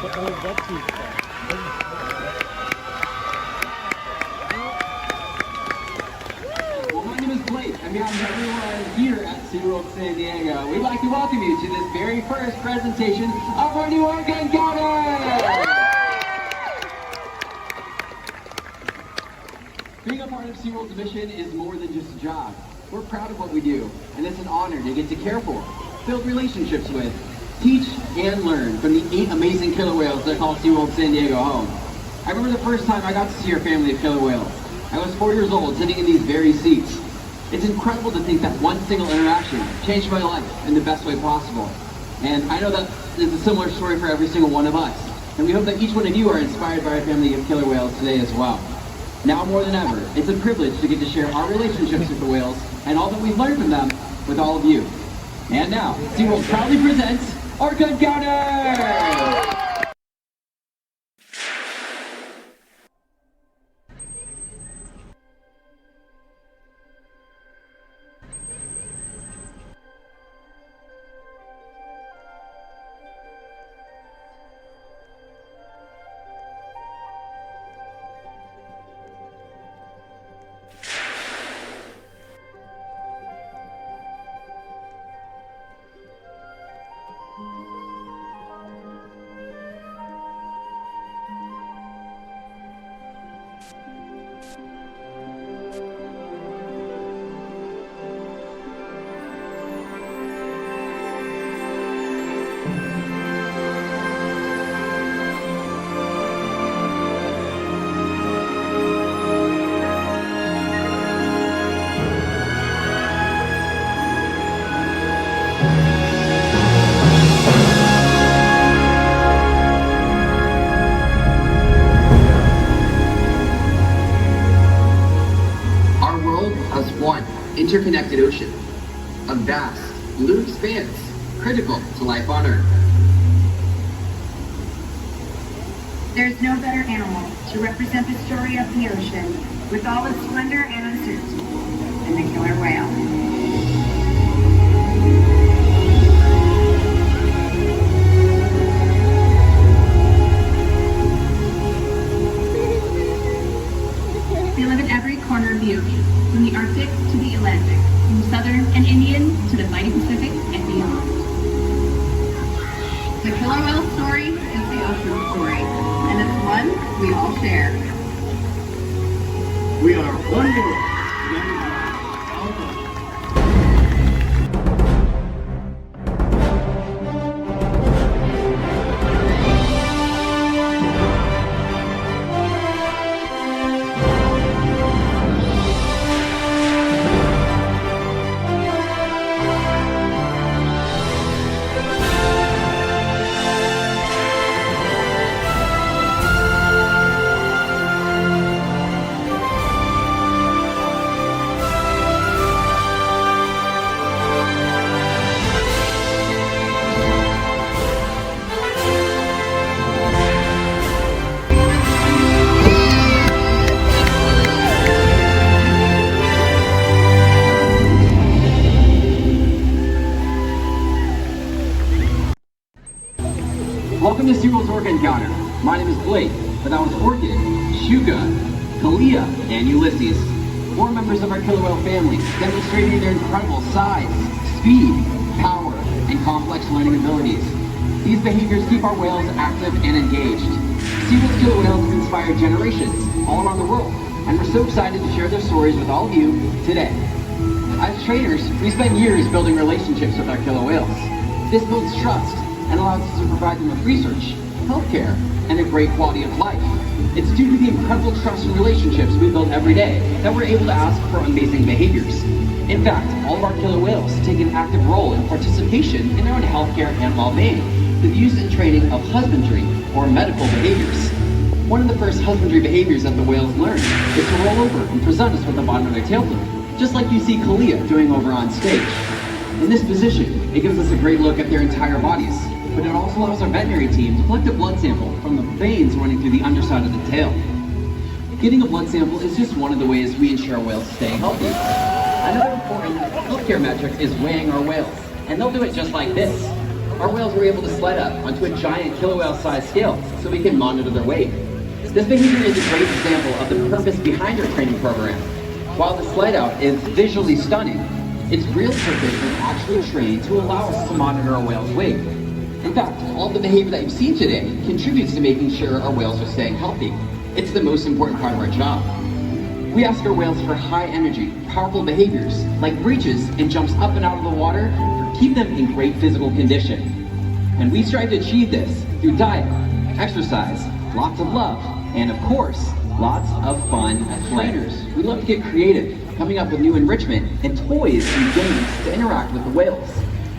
Well, my name is Blake. I'm here with everyone here at SeaWorld San Diego. We'd like to welcome you to this very first presentation of our new ORCA Encounter! Being a part of SeaWorld's mission is more than just a job. We're proud of what we do, and it's an honor to get to care for, build relationships with, teach, and learn from the 8 amazing killer whales that call SeaWorld San Diego home. I remember the first time I got to see our family of killer whales. I was 4 years old, sitting in these very seats. It's incredible to think that one single interaction changed my life in the best way possible. And I know that is a similar story for every single one of us. And we hope that each one of you are inspired by our family of killer whales today as well. Now more than ever, it's a privilege to get to share our relationships with the whales and all that we've learned from them with all of you. And now, SeaWorld proudly presents ORCA Encounter! One interconnected ocean, a vast blue expanse critical to life on Earth. There's no better animal to represent the story of the ocean with all its splendor and uncertainty than the killer whale. They live in every corner of the ocean, from the Arctic to the Atlantic, from the Southern and Indian to the mighty Pacific and beyond. The killer whale story is the ocean story, and it's one we all share. We are one world. Welcome to SeaWorld's ORCA Encounter. My name is Blake, but that was Orchid, Shuka, Kalia, and Ulysses. 4 members of our killer whale family, demonstrating their incredible size, speed, power, and complex learning abilities. These behaviors keep our whales active and engaged. SeaWorld's killer whales have inspired generations all around the world, and we're so excited to share their stories with all of you today. As trainers, we spend years building relationships with our killer whales. This builds trust and allows us to provide them with research, healthcare, and a great quality of life. It's due to the incredible trust and relationships we build every day that we're able to ask for amazing behaviors. In fact, all of our killer whales take an active role in participation in their own healthcare and well-being, with use and training of husbandry or medical behaviors. One of the first husbandry behaviors that the whales learn is to roll over and present us with the bottom of their tail fin, just like you see Kalia doing over on stage. In this position, it gives us a great look at their entire bodies, but it also allows our veterinary team to collect a blood sample from the veins running through the underside of the tail. Getting a blood sample is just one of the ways we ensure whales stay healthy. Another important healthcare metric is weighing our whales, and they'll do it just like this. our whales were able to slide up onto a giant killer whale-sized scale so we can monitor their weight. This behavior is a great example of the purpose behind our training program. While the slide out is visually stunning, its real purpose is actually trained to allow us to monitor our whale's weight. In fact, all the behavior that you've seen today contributes to making sure our whales are staying healthy. It's the most important part of our job. We ask our whales for high energy, powerful behaviors, like breaches and jumps up and out of the water, to keep them in great physical condition. And we strive to achieve this through diet, exercise, lots of love, and of course, lots of fun as trainers. We love to get creative, coming up with new enrichment and toys and games to interact with the whales.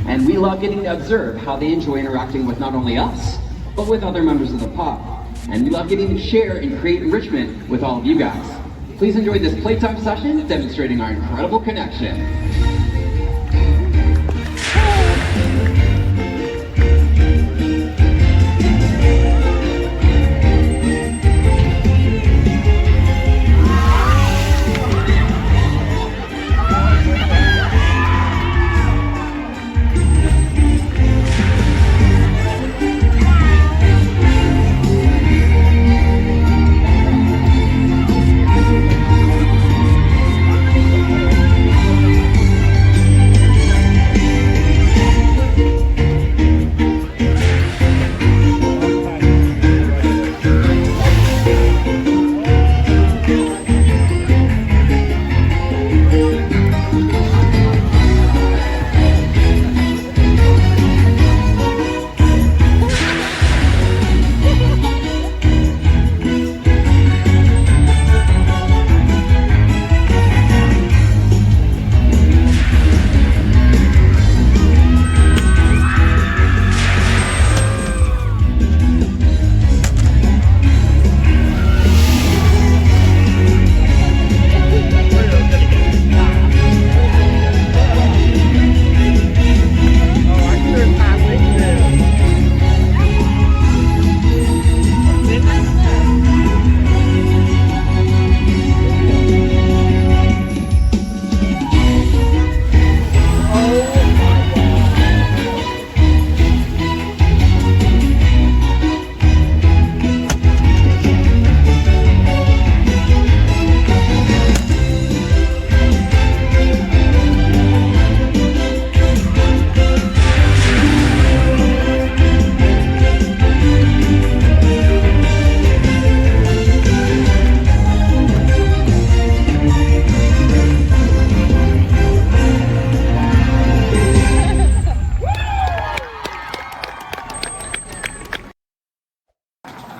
And we love getting to observe how they enjoy interacting with not only us, but with other members of the pod. And we love getting to share and create enrichment with all of you guys. Please enjoy this playtime session demonstrating our incredible connection.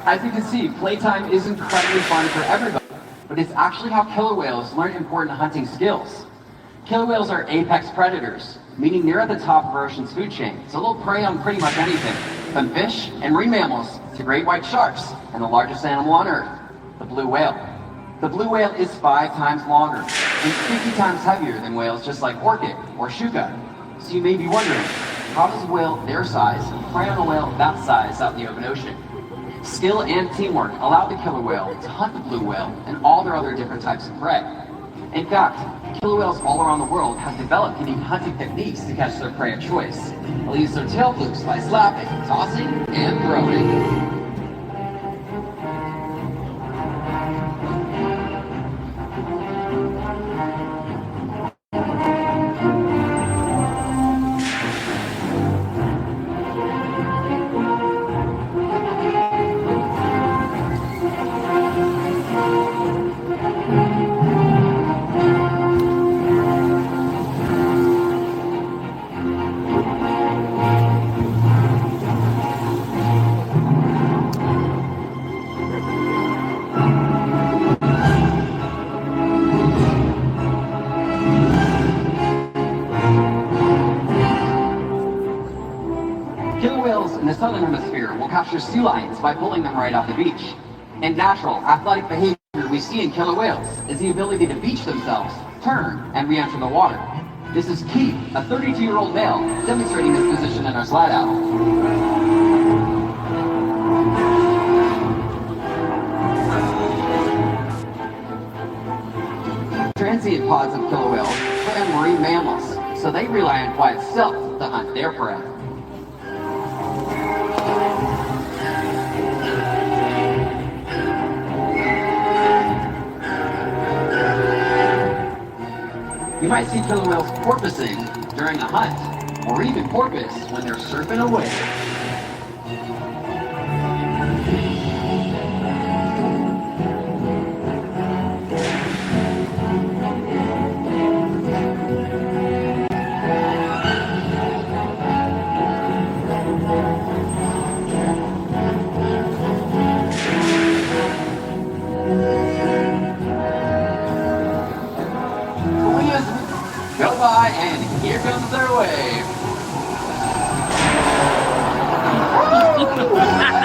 As you can see, playtime is incredibly fun for everybody, but it's actually how killer whales learn important hunting skills. Killer whales are apex predators, meaning they're at the top of our ocean's food chain, so they'll prey on pretty much anything, from fish and marine mammals to great white sharks and the largest animal on Earth, the blue whale. The blue whale is 5 times longer and 50 times heavier than whales just like orca or shuka. So you may be wondering, how does a whale their size prey on a whale that size out in the open ocean? Skill and teamwork allow the killer whale to hunt the blue whale and all their other different types of prey. In fact, killer whales all around the world have developed unique hunting techniques to catch their prey of choice. They'll use their tail flukes by slapping, tossing, and throwing. In the southern hemisphere will capture sea lions by pulling them right off the beach. And natural, athletic behavior we see in killer whales is the ability to beach themselves, turn, and re-enter the water. This is Keith, a 32-year-old male, demonstrating his position in our slide out. Transient pods of killer whales prey on marine mammals, so they rely on quiet stealth to hunt their prey. might see killer whales porpoising during a hunt, or even porpoise when they're surfing a wave. Go by, and here comes their wave.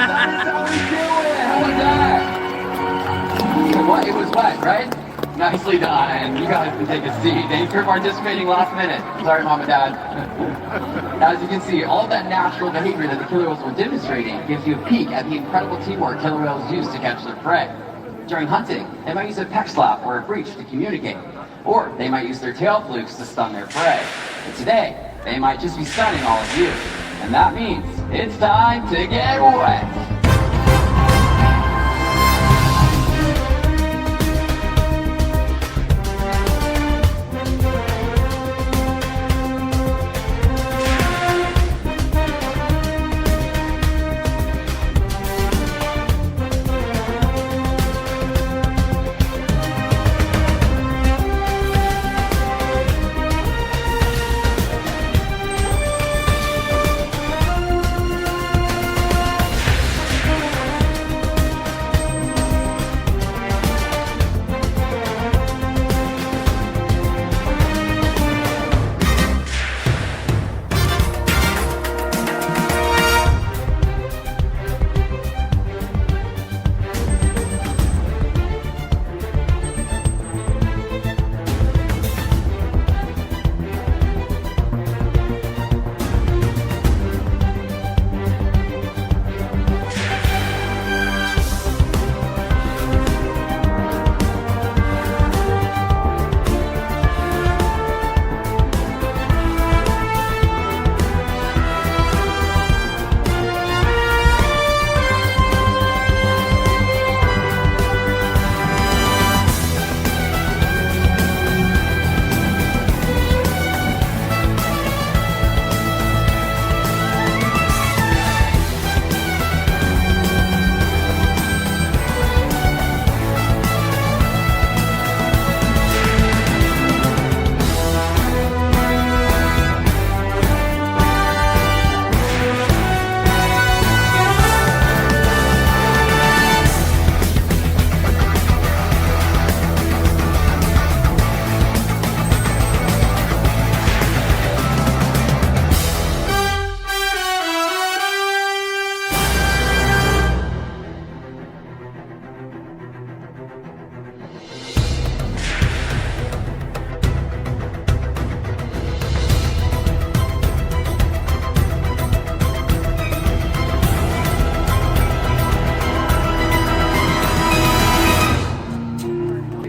That's how we do it. How was that? What? It was wet, right? Nicely done. You guys can take a seat. Thanks for participating last minute. Sorry, Mom and Dad. As you can see, all of that natural behavior that the killer whales were demonstrating gives you a peek at the incredible teamwork killer whales use to catch their prey. During hunting, they might use a peck slap or a breach to communicate. Or they might use their tail flukes to stun their prey. But today, they might just be stunning all of you. And that means it's time to get wet.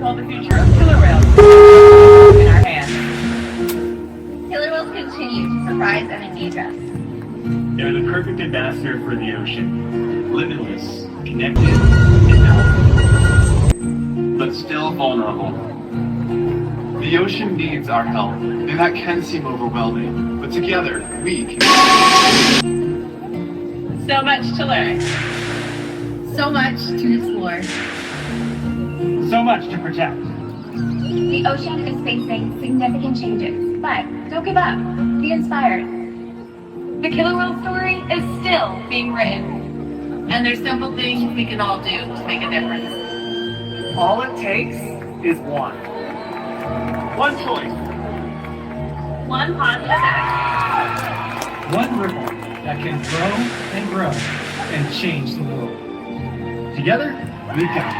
The future of killer whales in our hands. Killer whales continue to surprise and engage us. They're the perfect ambassador for the ocean. Limitless, connected, and powerful. But still vulnerable. The ocean needs our help, and that can seem overwhelming. But together, we can... So much to learn. So much to explore. So much to protect. The ocean is facing significant changes, but don't give up. Be inspired. The killer whale story is still being written. And there's simple things we can all do to make a difference. All it takes is one. One choice. One positive act. One ripple that can grow and grow and change the world. Together, we got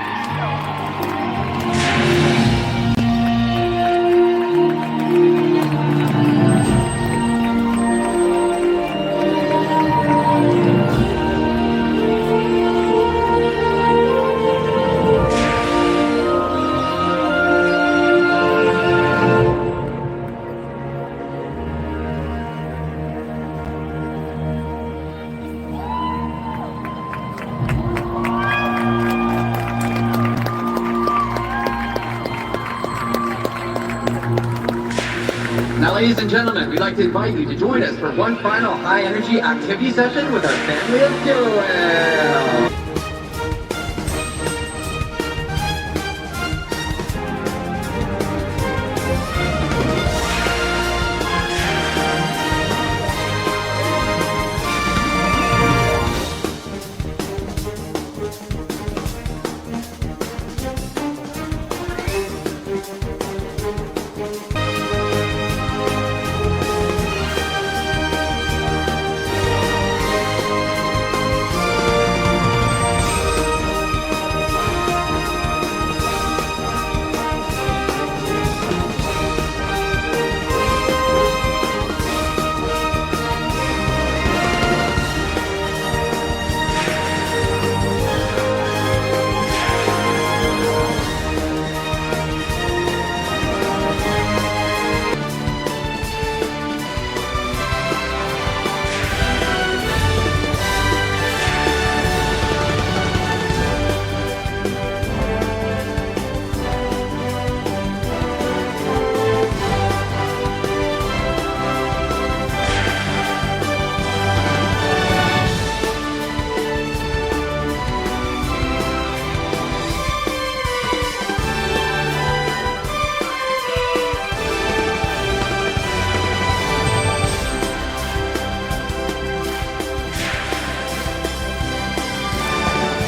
ladies and gentlemen, we'd like to invite you to join us for one final high-energy activity session with our family of killer whales.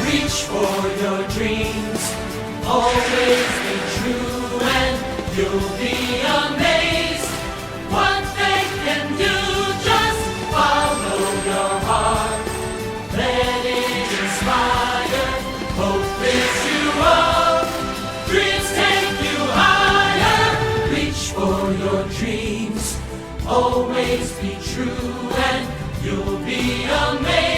Reach for your dreams, always be true, and you'll be amazed what they can do. Just follow your heart, let it inspire. Hope lifts you up, dreams take you higher. Reach for your dreams, always be true, and you'll be amazed.